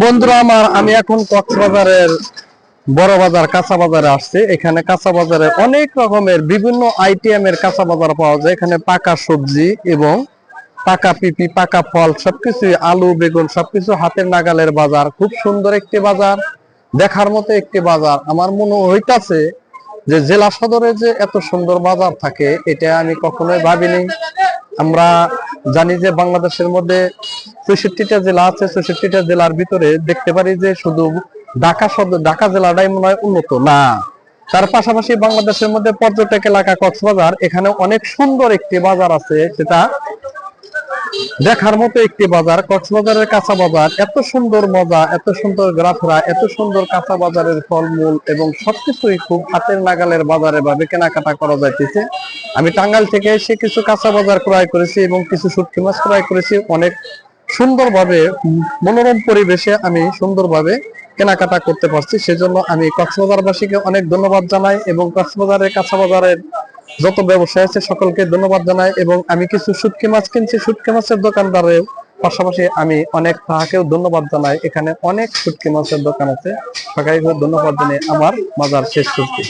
বন্ধুরা আমার, আমি এখন কক্সবাজারের বড় বাজার কাঁচা বাজারে আসছি। এখানে কাঁচা বাজারে অনেক রকমের বিভিন্ন আইটেমের কাঁচা বাজার পাওয়া যায়। এখানে পাকা সবজি এবং পাকা পিপি, পাকা ফল সবকিছু, আলু বেগুন সবকিছু হাতের নাগালের বাজার। খুব সুন্দর একটি বাজার, দেখার মতো একটি বাজার। আমার মনে হইতাছে যে জেলা সদরে যে এত সুন্দর বাজার থাকে এটা আমি কখনোই ভাবিনি। আমরা জানি যে বাংলাদেশের মধ্যে ৬৪টা জেলা আছে। ৬৪টা জেলার ভিতরে দেখতে পারি যে শুধু ঢাকা জেলাটাই মনে হয় উন্নত না। তার পাশাপাশি বাংলাদেশের মধ্যে পর্যটক এলাকা কক্সবাজার, এখানে অনেক সুন্দর একটি বাজার আছে, সেটা দেখার মতো একটি বাজার। কক্সবাজারের কাঁচা বাজার এত সুন্দর মজা, এত সুন্দর ঘোরাফেরা, এত সুন্দর কাঁচা বাজারের ফলমূল এবং সবকিছুই খুব হাতের নাগালের বাজারে ভাবে কেনাকাটা করা যাইতেছে। আমি টাঙ্গাইল থেকে এসে কিছু কাঁচা বাজার ক্রয় করেছি এবং কিছু শুটকি মাছ ক্রয় করেছি। অনেক সুন্দরভাবে মনোরম পরিবেশে আমি সুন্দরভাবে কেনাকাটা করতে পারছি। সেজন্য আমি কক্সবাজারবাসীকে অনেক ধন্যবাদ জানাই এবং কক্সবাজারের কাঁচা বাজারের যত ব্যবসায়ী আছে সকলকে ধন্যবাদ জানাই। এবং আমি কিছু শুটকি মাছ কিনছি, শুটকি মাছের দোকানদারের পাশাপাশি আমি অনেক তাহাকেও ধন্যবাদ জানাই। এখানে অনেক শুটকি মাছের দোকান আছে, সবাইকে ধন্যবাদ জানিয়ে আমার বাজার শেষ করছি।